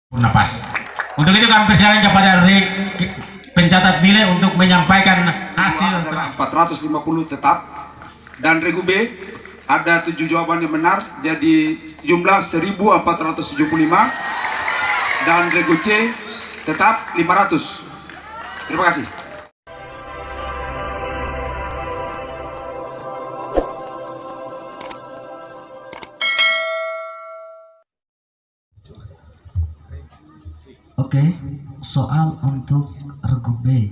Napas. Untuk itu kami persilakan kepada pencatat nilai untuk menyampaikan hasil 450 tetap, dan regu B ada 7 jawaban yang benar, jadi jumlah 1475, dan regu C tetap 500. Terima kasih. Oke, soal untuk regu B.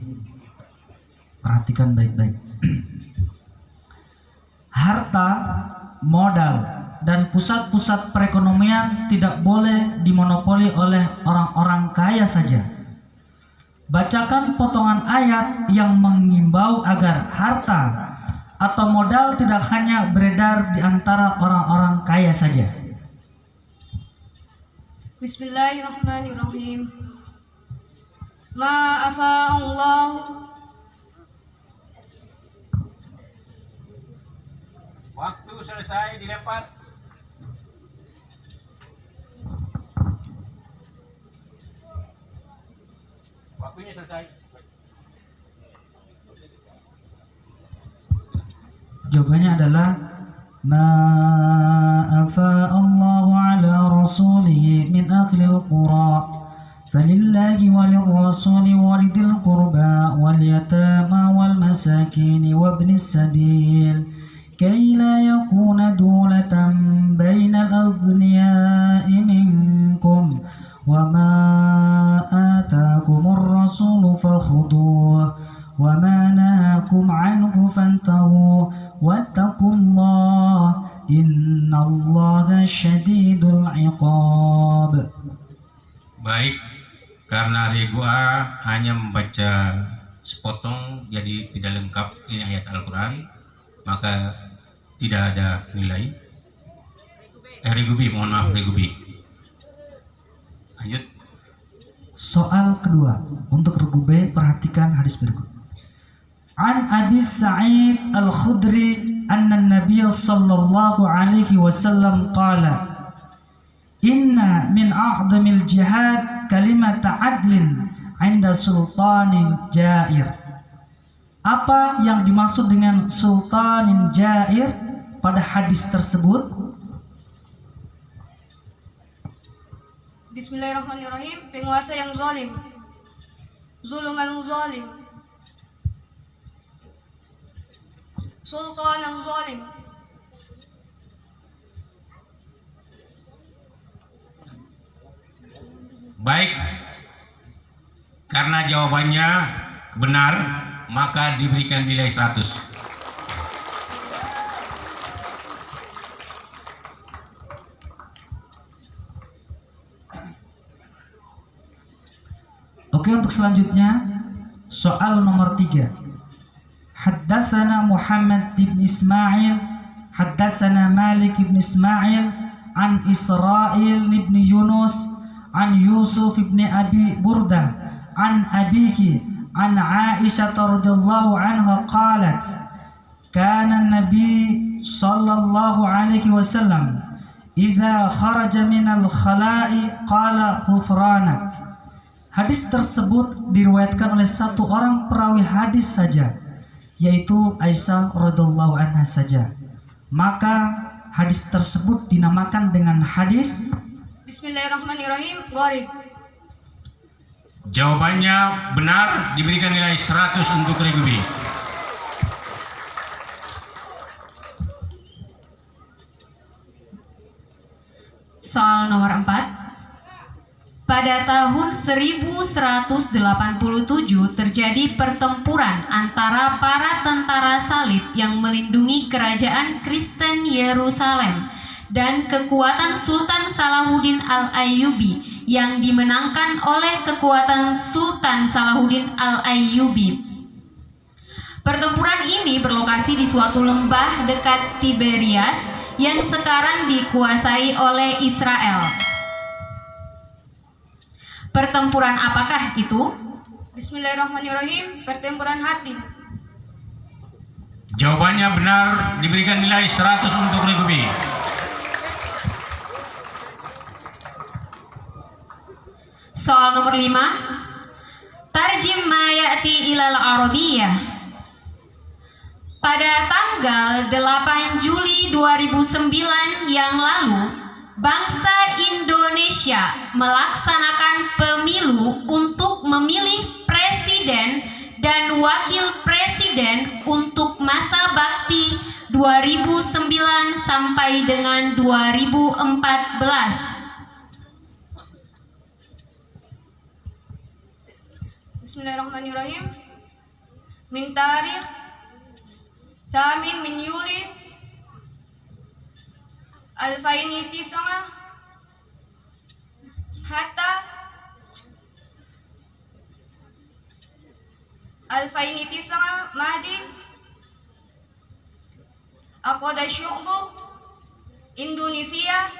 Perhatikan baik-baik. Harta, modal, dan pusat-pusat perekonomian tidak boleh dimonopoli oleh orang-orang kaya saja. Bacakan potongan ayat yang mengimbau agar harta atau modal tidak hanya beredar di antara orang-orang kaya saja. Bismillahirrahmanirrahim. Ma afa'allah. Waktu selesai, dilempar. Waktunya selesai. Jawabannya adalah ma afa'allahu ala rasulihi min ahlil qura falillahi walil rasuli walidil qurba wal yatama wal masakini wabnis sabil kay la yakuna dulatan bainal aghniyai minkum wa ma atakumur rasulu fakhuduh wa ma nahakum anhu fantahu wattaqullah innallaha syadidul iqab. Baik, karena regu A hanya membaca sepotong jadi tidak lengkap ini ayat Al-Quran, maka tidak ada nilai. Regu B, mohon maaf, regu B. Lanjut. Soal kedua untuk regu B, perhatikan hadis berikut. An Abi Sa'id Al-Khudri anna Nabiy sallallahu alaihi wasallam qala inna min a'dhamil jihad kalimata adlin 'inda sultanin jair. Apa yang dimaksud dengan sultanin jair pada hadis tersebut? Bismillahirrahmanirrahim. Penguasa yang zalim. Zulman zalim. Sultan yang zalim. Baik, karena jawabannya benar, maka diberikan nilai 100. Oke, untuk selanjutnya soal nomor 3. Haddatsana Muhammad ibn Ismail, haddatsana Malik ibn Ismail, an Israil ibn Yunus, an Yusuf ibn Abi Burdah, an Abiki, an Aisyah radhiyallahu anha qalat, kana Nabi sallallahu alaihi wasallam idza kharaja minal khala'i qala ghufranak. Hadis tersebut diriwayatkan oleh satu orang perawi hadis saja, yaitu Aisyah radhiyallahu anha saja. Maka hadis tersebut dinamakan dengan hadis Bismillahirrahmanirrahim. Gharib. Jawabannya benar, diberikan nilai 100 untuk regu B. Soal nomor 4. Pada tahun 1187 terjadi pertempuran antara para tentara salib yang melindungi kerajaan Kristen Yerusalem dan kekuatan Sultan Salahuddin Al-Ayyubi yang dimenangkan oleh kekuatan Sultan Salahuddin Al-Ayyubi. Pertempuran ini berlokasi di suatu lembah dekat Tiberias yang sekarang dikuasai oleh Israel. Pertempuran apakah itu? Bismillahirrahmanirrahim. Pertempuran Hattin. Jawabannya benar, diberikan nilai 100 untuk regu B. Soal nomor 5. Tarjim ma ya'ti ilal Arabiyyah. Pada tanggal 8 Juli 2009 yang lalu, bangsa Indonesia melaksanakan pemilu untuk memilih presiden dan wakil presiden untuk masa bakti 2009 sampai dengan 2014. Bismillahirrahmanirrahim. Min tarikh Thamin min Yuli 2009 hatta 2009 madi aqada syu'bu Indonesia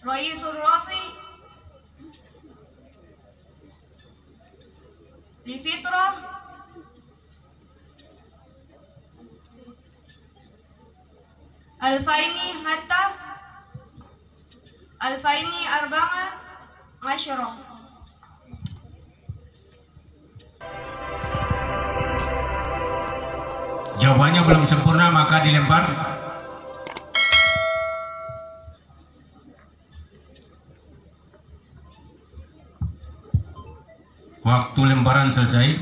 Raisul Rasi li fitrah alfaini hatta alfaini arba'a asyara. Jawabannya belum sempurna, maka dilempar. Waktu lemparan selesai.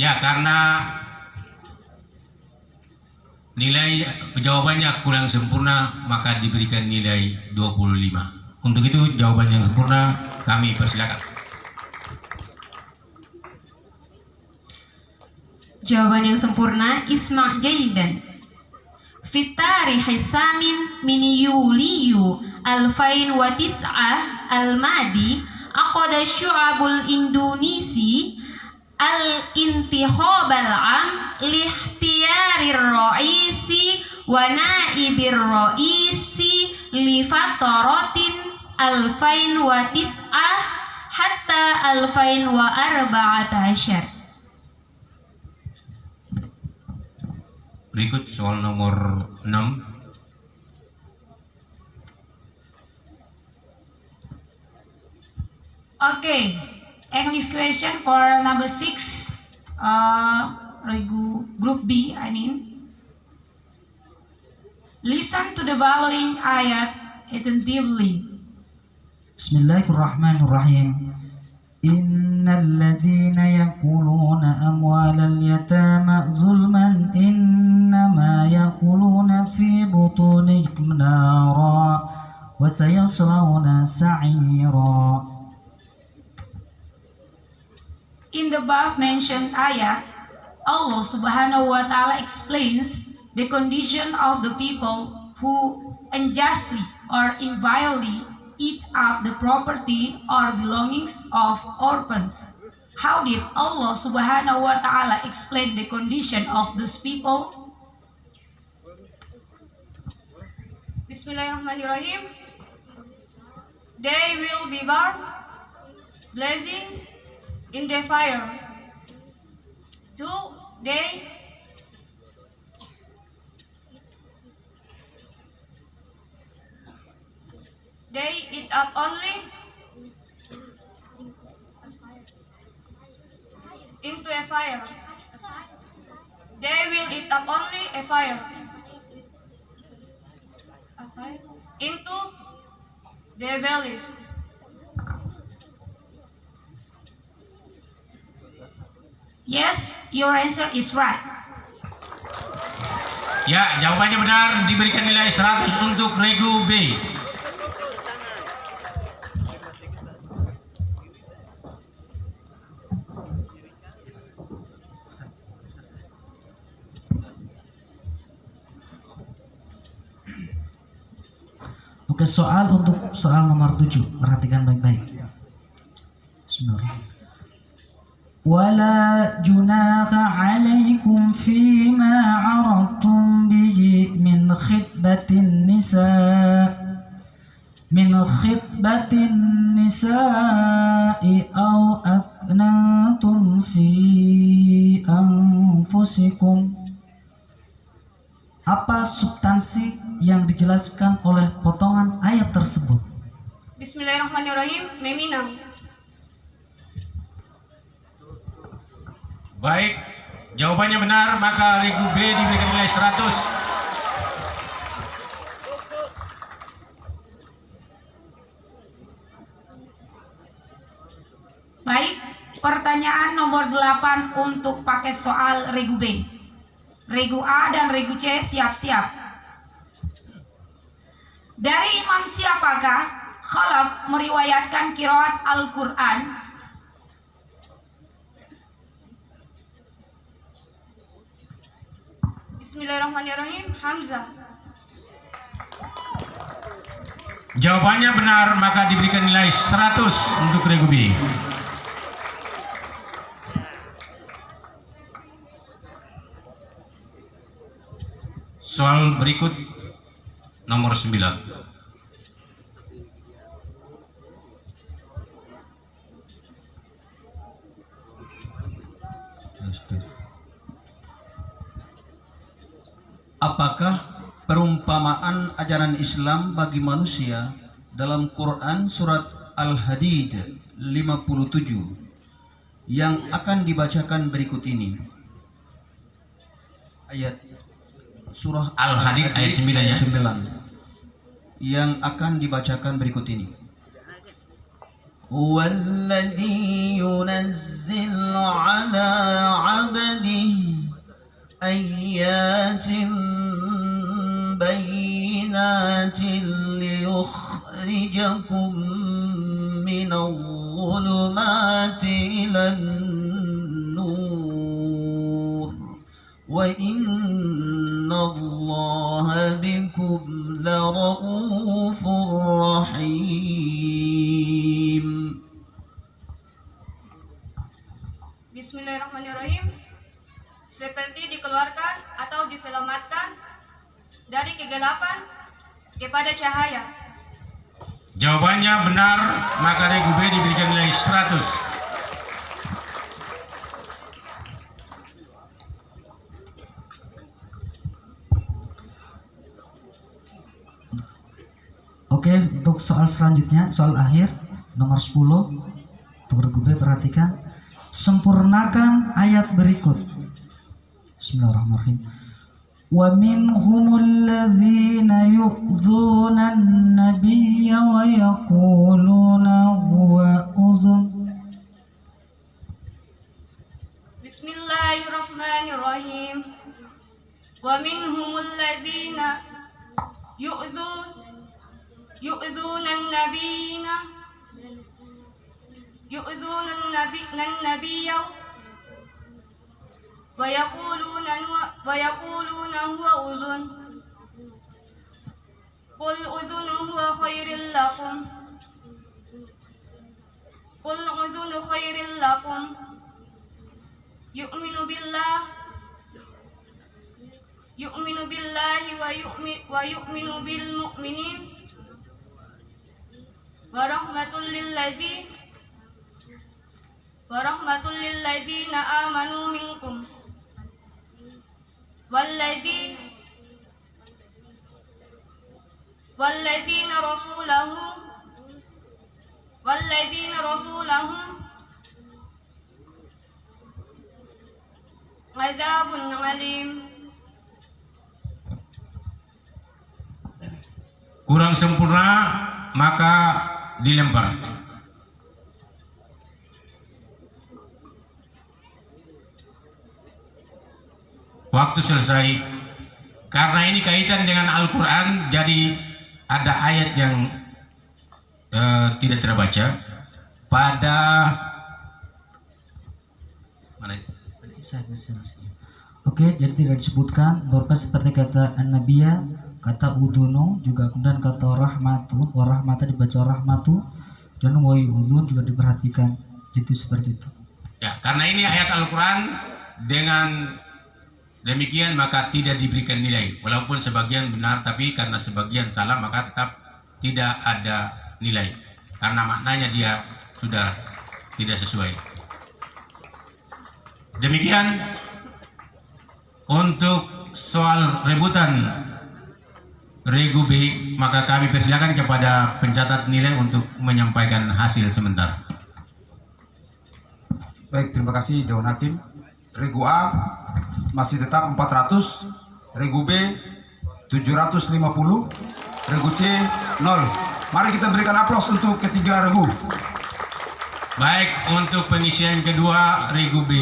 Ya, karena nilai jawabannya kurang sempurna, maka diberikan nilai 25. Untuk itu jawaban yang sempurna kami persilakan. Jawaban yang sempurna, isma' jaydan. Fit tarikh Thamin min Yuliyu 2009 al-madi aqada syu'abul Indonesi al-intikhab al-am liikhtiyarir ra'isi wa naibir ra'isi li fataratin 2009 hatta 2014. Berikut soal nomor 6. Okay, English question for number 6, group B, I mean. Listen to the following ayat attentively. Bismillahirrahmanirrahim. Innal ladzina yakuluna amwalal yatama zulman innama yakuluna fi butunihim nara wa sayaslawna sa'ira. In the above mentioned ayat, Allah Subhanahu wa Ta'ala explains the condition of the people who unjustly or inviolably eat up the property or belongings of orphans. How did Allah Subhanahu wa Ta'ala explain the condition of those people? Bismillahirrahmanirrahim. They will be burned, blazing in the fire. 2 days they eat up only into a fire. They will eat up only a fire. Into their bellies. Yes, your answer is right. Ya, jawabannya benar, diberikan nilai 100 untuk regu B. Oke, soal untuk soal nomor 7. Perhatikan baik-baik. Bismillahirrahmanirrahim. Wala junaha alaikum fi khitbatin nisa'i aw aknantum fi anfusikum. Apa substansi yang dijelaskan oleh potongan ayat tersebut? Bismillahirrahmanirrahim. Meminang. Baik, jawabannya benar, maka regu B diberikan nilai 100. Baik, pertanyaan nomor 8 untuk paket soal regu B. Regu A dan regu C siap-siap. Dari imam siapakah Khalaf meriwayatkan qiraat Al-Quran? Bismillahirrahmanirrahim. Hamzah. Jawabannya benar, maka diberikan nilai 100 untuk regu B. Soal berikut nomor 9. Apakah perumpamaan ajaran Islam bagi manusia dalam Quran surat Al-Hadid 57 yang akan dibacakan berikut ini? Ayat surah Al-Hadid ayat 9 ya. 9 yang akan dibacakan berikut ini. Huwallazi yunazzilu ala 'abdihi ayatin bayyinatin liyukhrijakum minadh dhulumati ilan nur wa innallaha bikum laraufur rahim. Bismillahirrahmanirrahim. Seperti dikeluarkan atau diselamatkan dari kegelapan kepada cahaya. Jawabannya benar, maka regu B diberikan nilai 100. Oke, untuk soal selanjutnya, soal akhir nomor 10 untuk regu B, perhatikan. Sempurnakan ayat berikut. Bismillahirrahmanirrahim. Wa minhumul ladzina yu'dzuna an-nabiyya wa yaquluna huwa udhun. Bismillahirrahmanirrahim. Wa minhumul ladzina yu'dzuna an-nabiyya wa yaquluna huwa uzun. Qul uzunu huwa khairil lakum. Qul uzunu khairil lakum. Yu'minu billahi wa yu'minu bil mu'minin wa rahmatul lil ladzina amanu minkum walladzina rasulahu adzabun alim. Kurang sempurna, maka dilempar. Waktu selesai. Karena ini kaitan dengan Al-Quran, jadi ada ayat yang tidak terbaca pada mana? Oke, jadi tidak disebutkan berupa seperti kata an-nabiyya, kata udunu, juga kemudian kata rahmatu, warahmata dibaca rahmatu, dan wa udun juga diperhatikan. Jadi seperti itu. Ya, karena ini ayat Al-Quran, dengan demikian maka tidak diberikan nilai. Walaupun sebagian benar, tapi karena sebagian salah maka tetap tidak ada nilai. karena maknanya dia sudah tidak sesuai. Demikian untuk soal rebutan Regu B, maka kami persilakan kepada pencatat nilai untuk menyampaikan hasil sementara. Baik, terima kasih Dewan Hakim. Regu A masih tetap 400, Regu B 750, Regu C 0. Mari kita berikan aplaus untuk ketiga regu. Baik, untuk pengisian kedua Regu B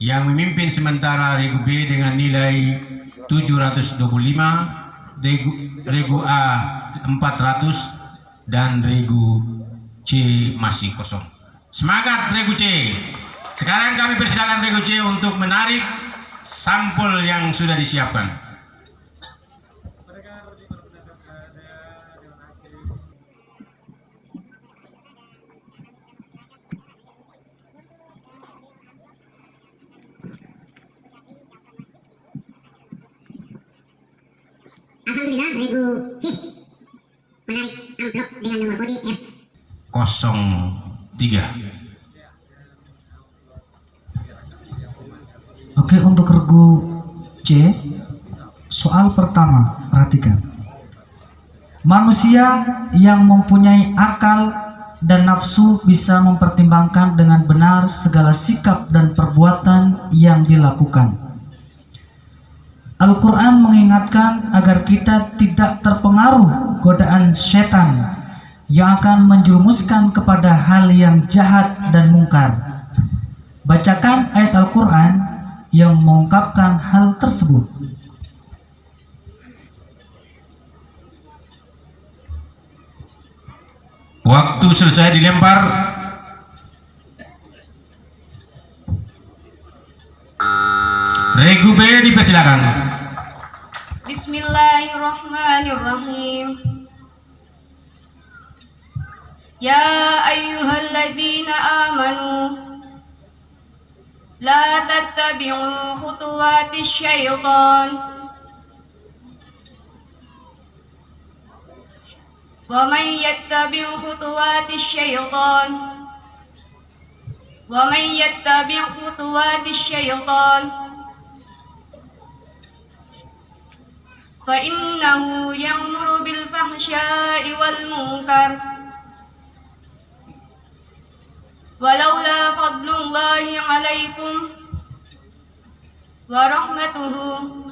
yang memimpin sementara Regu B dengan nilai 725, Regu A 400 dan Regu C masih kosong. Semangat Regu C. Sekarang kami persilakan Regu C untuk menarik sampel yang sudah disiapkan. Alhamdulillah, Regu C menarik amplop dengan nomor kode F03. Oke, untuk regu C, soal pertama, perhatikan. Manusia yang mempunyai akal dan nafsu bisa mempertimbangkan dengan benar segala sikap dan perbuatan yang dilakukan. Al-Quran mengingatkan agar kita tidak terpengaruh godaan setan yang akan menjerumuskan kepada hal yang jahat dan mungkar. Bacakan ayat Al-Quran yang mengungkapkan hal tersebut. Waktu selesai dilempar. Regu B dipersilakan. Bismillahirrahmanirrahim. Ya ayyuhalladzina amanu la tattabi'u khutuwatis syaitan wa man yattabi' khutuwatis syaitan fa innahu ya'muru bil fahsya'i wal munkar walaula fadlullahi 'alaikum wa rahmatuhu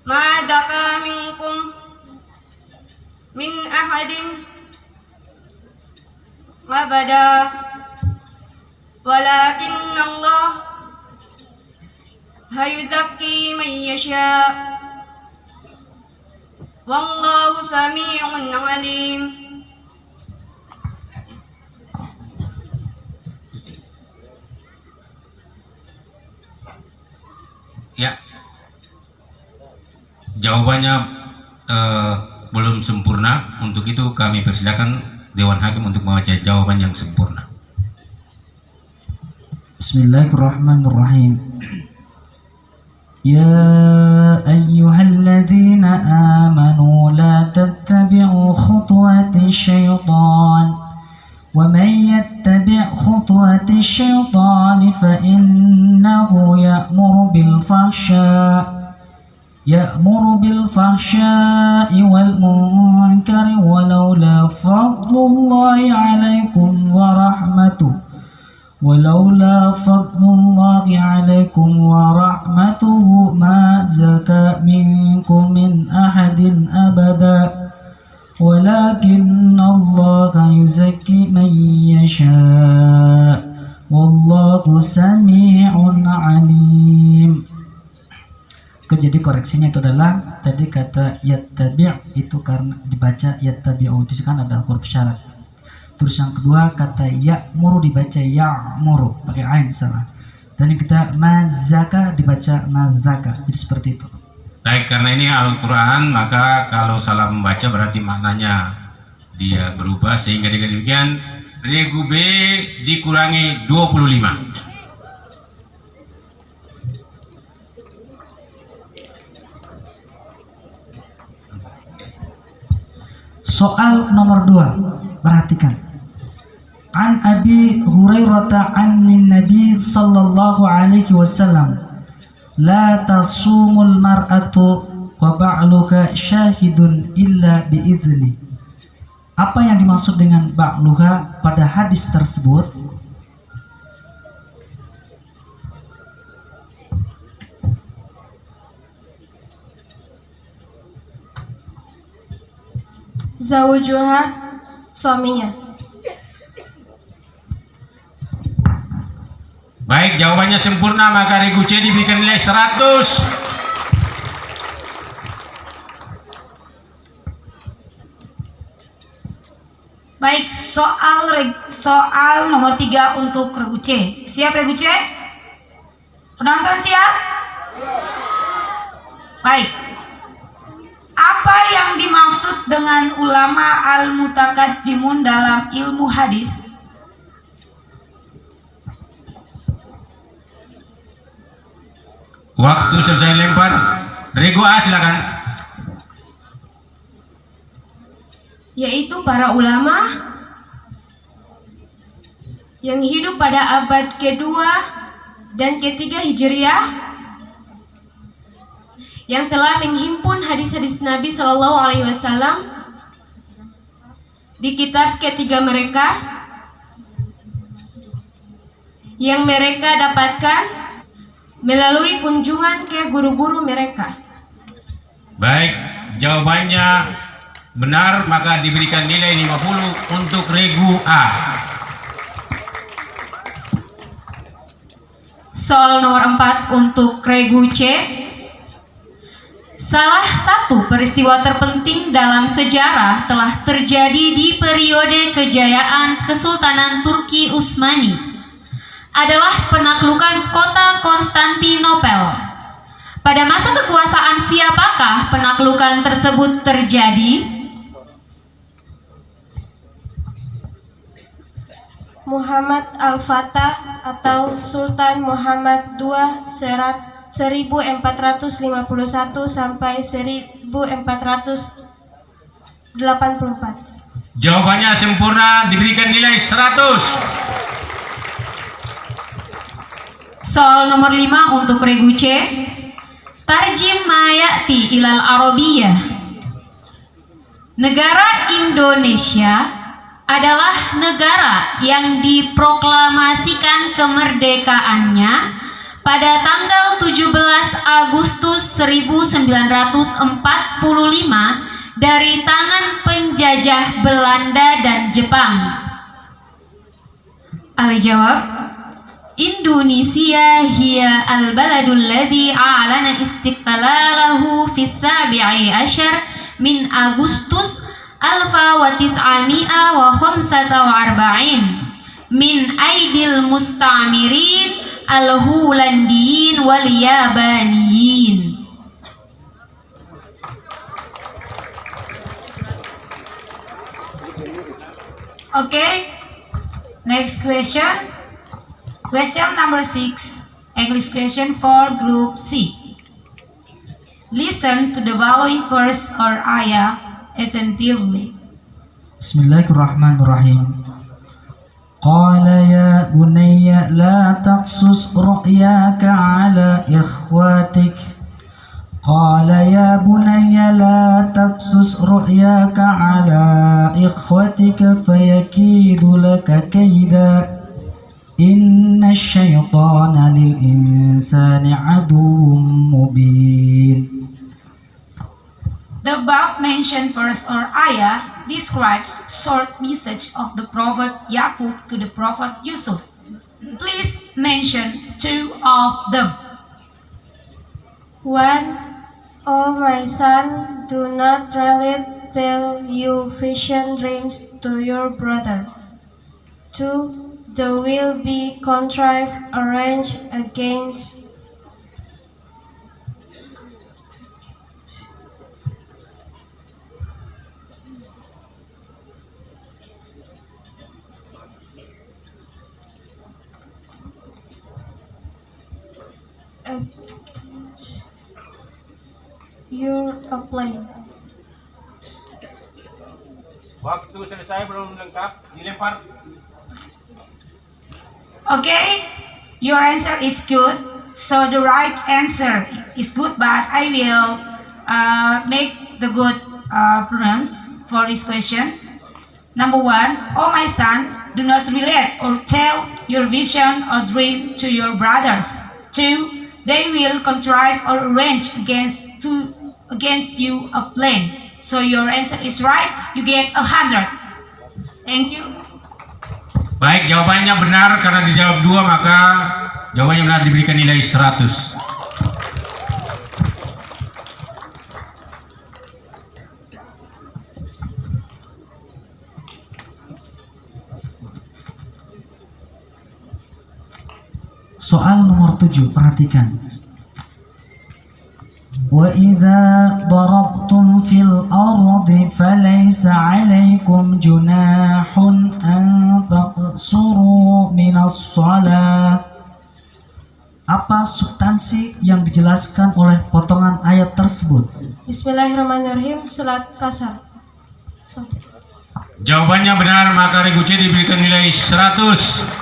ma dzaka minkum min ahadin abada walakinna Allah yuzakki man yasha wallahu sami'un 'alim. Ya, jawabannya belum sempurna. Untuk itu kami persilakan Dewan Hakim untuk membaca jawaban yang sempurna. Bismillahirrahmanirrahim. Ya ayyuhalladzina amanu la tattabi'u khutuwatis syaitan wa man yattabi' khutuwatis syaitan fa innahu ya'muru bil fahsya'i wal munkari walaula fadlullahi 'alaikum wa rahmatuhu ولولا فضل الله عليكم ورحمته ما زكى منكم من أحد أبدا ولكن الله يزكي من يشاء والله سميع عليم. Jadi koreksinya itu adalah tadi kata yattabi' itu karena dibaca yattabi'u itu kan ada huruf syarat. Terus yang kedua kata ya'muru dibaca ya'muru pakai ain salah. Dan yang kita mazaka dibaca mazaka. Jadi seperti itu. Baik, karena ini Al-Quran, maka kalau salah membaca berarti maknanya dia berubah, sehingga dengan demikian Regu B dikurangi 25. Soal nomor 2, perhatikan. An Abi Hurairah anin Nabi sallallahu alaihi wasallam, la tasumul mar'atu wa ba'luka syahidun illa bi'idzni. Apa yang dimaksud dengan ba'luha pada hadis tersebut? Zawjuha, suaminya. Baik, jawabannya sempurna, maka regu C diberikan nilai 100. Baik, soal nomor 3 untuk regu C. Siap regu C? Penonton siap? Baik. Apa yang dimaksud dengan ulama al-mutakaddimun dalam ilmu hadis? Waktu selesai lempar. Regu A silakan. Yaitu para ulama yang hidup pada abad kedua dan ketiga Hijriah, yang telah menghimpun hadis-hadis Nabi Shallallahu Alaihi Wasallam di kitab ketiga mereka, yang mereka dapatkan melalui kunjungan ke guru-guru mereka. Baik, jawabannya benar, maka diberikan nilai 50 untuk regu A. Soal nomor 4 untuk regu C. Salah satu peristiwa terpenting dalam sejarah telah terjadi di periode kejayaan Kesultanan Turki Utsmani adalah penaklukan kota Konstantinopel. Pada masa kekuasaan siapakah penaklukan tersebut terjadi? Muhammad Al-Fatah atau Sultan Muhammad II 1451 sampai 1484. Jawabannya sempurna, diberikan nilai 100. Soal nomor 5 untuk regu C. Tarjim mayati ilal Arabiyah. Negara Indonesia adalah negara yang diproklamasikan kemerdekaannya pada tanggal 17 Agustus 1945 dari tangan penjajah Belanda dan Jepang. Ali jawab, Indonesia hiya al-baladul ladzi a'lana istiqlalahu fi as-sabi'i asyar min Agustus 1945 min aidil musta'mirin al-Hulandiyin wal Yabaniyin. Okay, next question. Question number 6, English question for Group C. Listen to the following verse or ayah attentively. Bismillahirrahmanirrahim. Qala ya bunayya la taqsus ru'yaka ala ikhwatik. Qala ya bunayya la taqsus ru'yaka ala ikhwatika fayakidu laka kaida. Inna syaitana lil insani aduwwum mubin. The above mentioned verse or ayah describes short message of the Prophet Yaqub to the Prophet Yusuf. Please mention 2 of them. 1. Oh my son, do not relate tell you vision dreams to your brother. 2. There will be contrived arranged against your plane. Waktu selesai belum lengkap, dilempar. Okay, your answer is good. So the right answer is good, but I will make the good pronounce for this question. Number 1, oh my son, do not relate or tell your vision or dream to your brothers. 2, they will contrive or arrange against you a plan. So your answer is right. You get 100. Thank you. Baik, jawabannya benar karena dijawab 2, maka jawabannya benar diberikan nilai 100. Soal nomor 7, perhatikan. Wa idza darabtum fil ardi falaysa 'alaykum junahun an taqsuru minas shalah. Apa substansi yang dijelaskan oleh potongan ayat tersebut? Bismillahirrahmanirrahim. Surat Kasar. Jawabannya benar, maka Regu C diberikan nilai 100.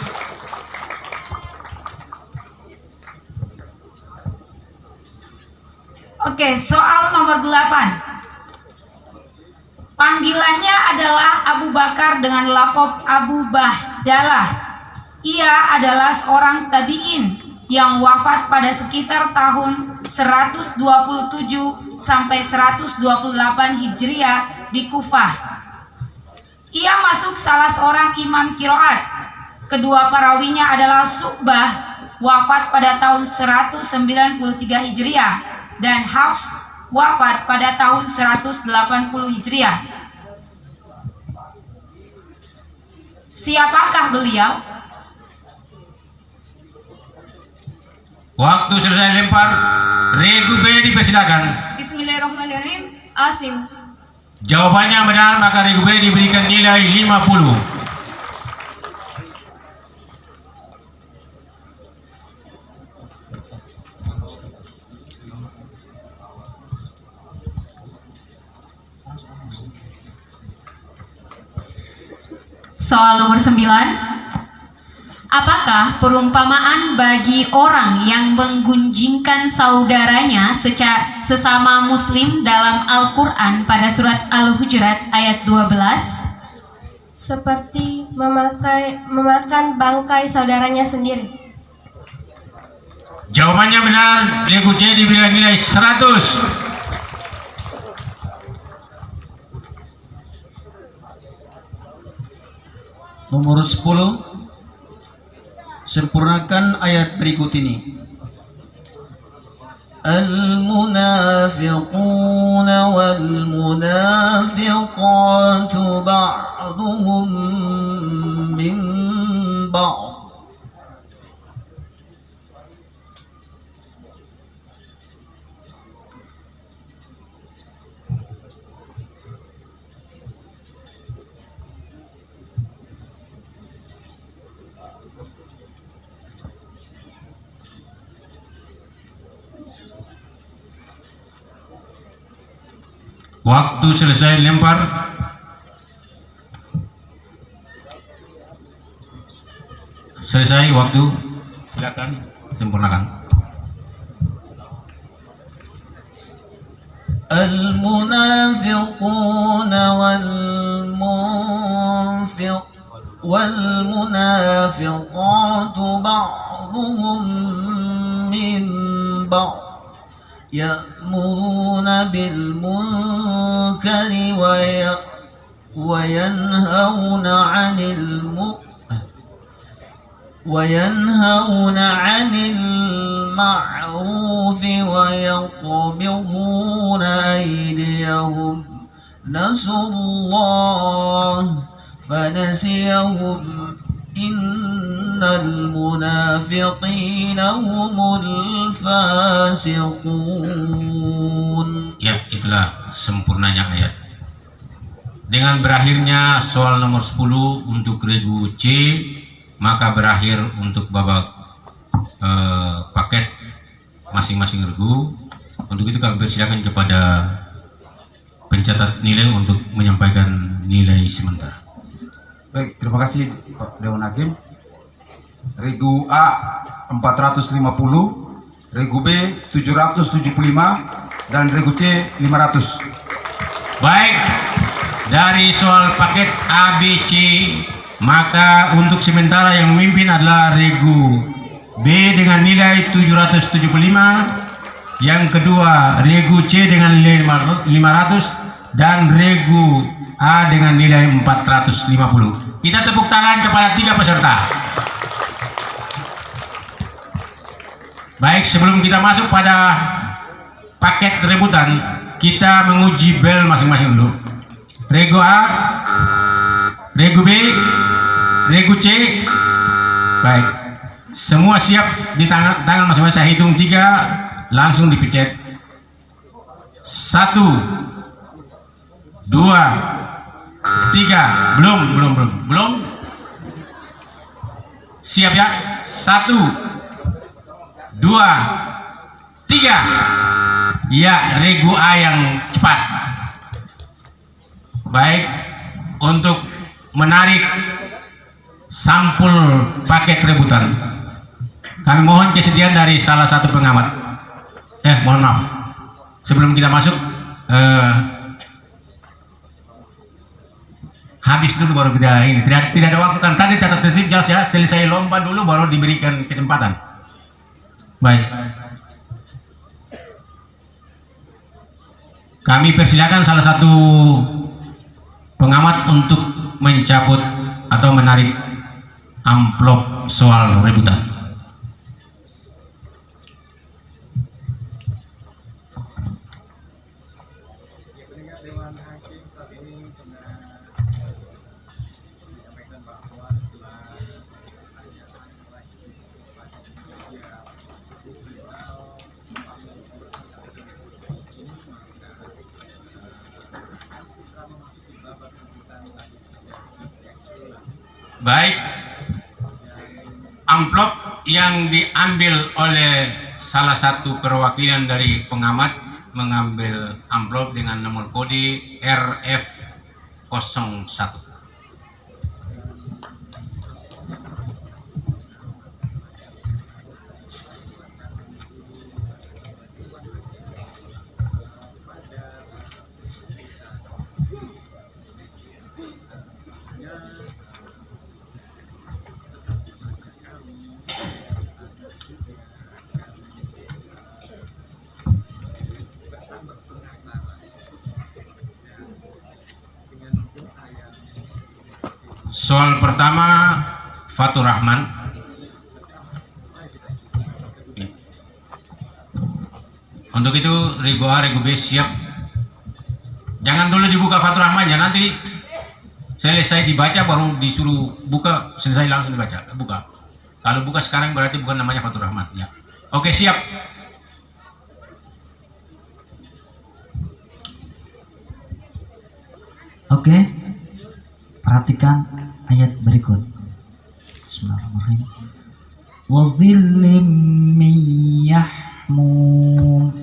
Oke, soal nomor 8. Panggilannya adalah Abu Bakar dengan lakop Abu Bahdalah. Ia adalah seorang tabi'in yang wafat pada sekitar tahun 127 sampai 128 Hijriah di Kufah. Ia masuk salah seorang imam qiraat. Kedua perawinya adalah Syu'bah, wafat pada tahun 193 Hijriah, dan Hafs, wafat pada tahun 180 Hijriah. Siapakah beliau? Waktu selesai lempar, Regu B dipersilakan. Bismillahirrahmanirrahim. Asim. Jawabannya benar, maka Regu B diberikan nilai 50. Soal nomor 9. Apakah perumpamaan bagi orang yang menggunjingkan saudaranya sesama muslim dalam Al-Quran pada surat Al-Hujurat ayat 12? Seperti memakan bangkai saudaranya sendiri. Jawabannya benar, Regu C diberikan nilai 100. Nomor 10, sempurnakan ayat berikut ini. Al-munafiquna wal-munafiqatu ba'duhum min ba'd. Waktu selesai lempar. Selesai waktu. Silakan sempurnakan. Al-munafiquna wal-munafiqatu ba'duhum min ba'd. يأمرون بالمنكر وينهون عن المعروف ويقبضون أيديهم نسوا الله فنسيهم إن المنافقين هم الفاسقون. Ya, itulah sempurnanya ayat. Dengan berakhirnya soal nomor 10 untuk Regu C, maka berakhir untuk babak paket masing-masing regu. Untuk itu kami persilakan kepada pencatat nilai untuk menyampaikan nilai sementara. Baik, terima kasih Pak Dewan Hakim. Regu A 450, Regu B 775, dan Regu C 500. Baik, dari soal paket A, B, C, maka untuk sementara yang memimpin adalah Regu B dengan nilai 775, yang kedua Regu C dengan nilai 500, dan Regu A dengan nilai 450. Kita tepuk tangan kepada 3 peserta. Baik, sebelum kita masuk pada paket rebutan, kita menguji bel masing-masing dulu. Regu A, Regu B, Regu C. Baik, semua siap di tangan masing-masing. Saya hitung 3, langsung dipicet. 1, 2, 3. Belum. Siap ya? 1, 2, 3. Ya, Regu A yang cepat. Baik, untuk menarik sampul paket rebutan, kami mohon kesediaan dari salah satu pengamat. Mohon maaf, sebelum kita masuk, habis dulu baru kita ini. Tidak ada waktu kan, tadi tata tertib jelas ya, selesai lomba dulu baru diberikan kesempatan. Baik, kami persilakan salah satu pengamat untuk mencabut atau menarik amplop soal rebutan. Baik, amplop yang diambil oleh salah satu perwakilan dari pengamat mengambil amplop dengan nomor kode RF01. Soal pertama, Fatur Rahman. Untuk itu Regu A, Regu B siap. Jangan dulu dibuka Fatur Rahmannya, nanti selesai dibaca baru disuruh buka, selesai langsung dibaca. Buka. Kalau buka sekarang berarti bukan namanya Fatur Rahman ya. Oke, siap. Oke, perhatikan ayat berikut. Bismillahirrahmanirrahim. Wa dhillim min yahmum.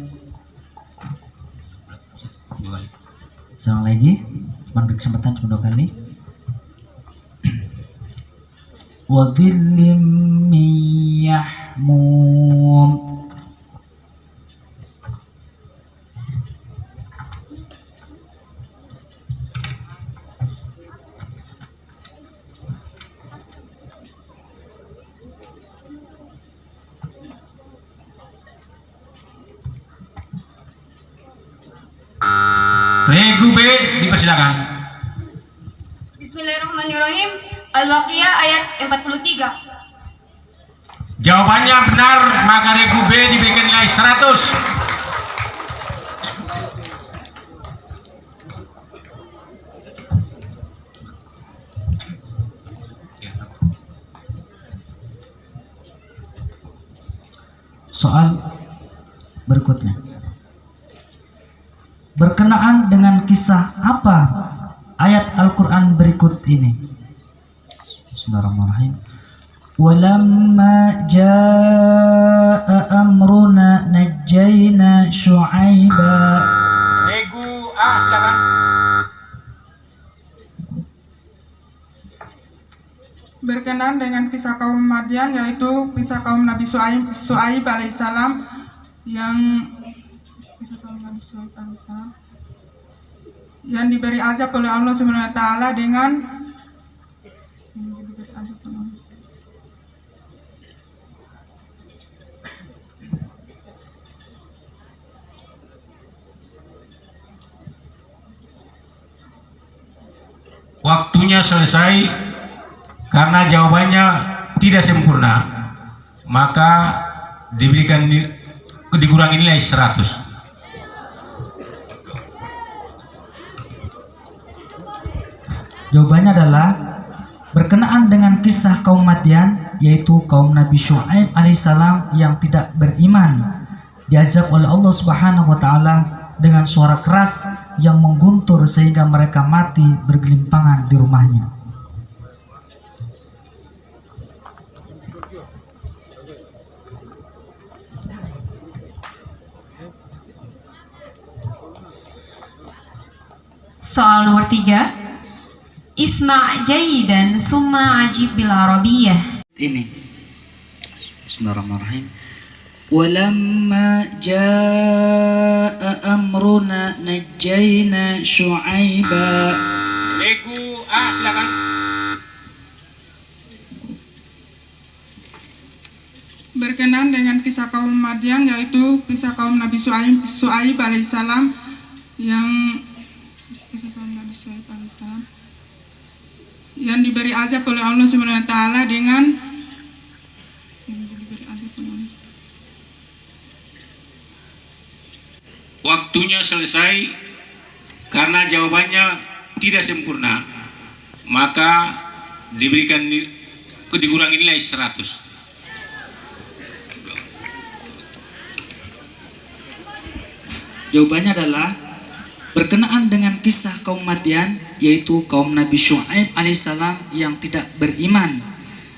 Selang lagi, cuma kesempatan cuma 2 kali. Wa dhillim min yahmum. Regu B dipersilakan. Bismillahirrahmanirrahim. Al-Waqiah ayat 43. Jawabannya benar, maka Regu B diberikan nilai 100. Soal berikutnya. Berkenaan dengan kisah apa ayat Al-Quran berikut ini? Bismillahirrahmanirrahim. Walamma jaa amruna najjayna Syu'aiba. Regu A silakan. berkenan dengan kisah kaum Madian, yaitu kisah kaum Nabi Syuaib alaihissalam yang diberi azab oleh Allah Subhanahu wa taala dengan waktunya selesai karena jawabannya tidak sempurna, maka dikurangi nilai 100. Jawabannya adalah berkenaan dengan kisah kaum Madian, yaitu kaum Nabi Syuaib alaihissalam yang tidak beriman, diazab oleh Allah Subhanahu wa taala dengan suara keras yang mengguntur sehingga mereka mati bergelimpangan di rumahnya. Soal nomor 3. Isma' jayidan summa ajib bil arabiyyah. Ini Bismillahirrahmanirrahim. Walamma jaa amruna najjayna Syu'aiba. Regu A, silakan. berkenan dengan kisah kaum Madian, yaitu kisah kaum Nabi Syuaib alaihissalam yang diberi azab oleh Allah Subhanahu wa taala dengan Waktunya selesai karena jawabannya tidak sempurna, maka dikurangi nilai 100. Jawabannya adalah berkenaan dengan kisah kaum Madian, yaitu kaum Nabi Syuaib alaihissalam yang tidak beriman,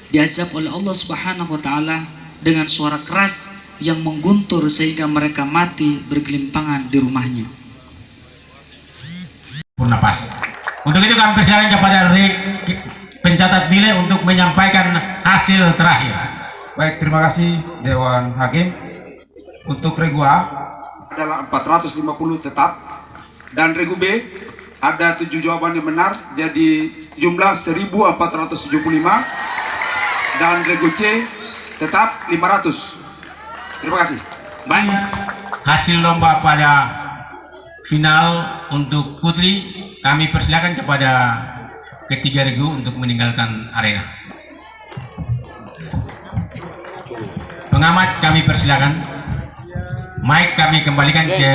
diazab oleh Allah Subhanahu wa taala dengan suara keras yang mengguntur sehingga mereka mati bergelimpangan di rumahnya. Purna pas. Untuk itu kami persilakan kepada pencatat nilai untuk menyampaikan hasil terakhir. Baik, terima kasih Dewan Hakim. Untuk regu A adalah 450 tetap, dan regu B ada 7 jawaban yang benar, jadi jumlah 1475, dan regu C tetap 500. Terima kasih. Baik, hasil lomba pada final untuk putri kami persilakan kepada ketiga regu untuk meninggalkan arena. Pengamat kami persilakan. Mic kami kembalikan ke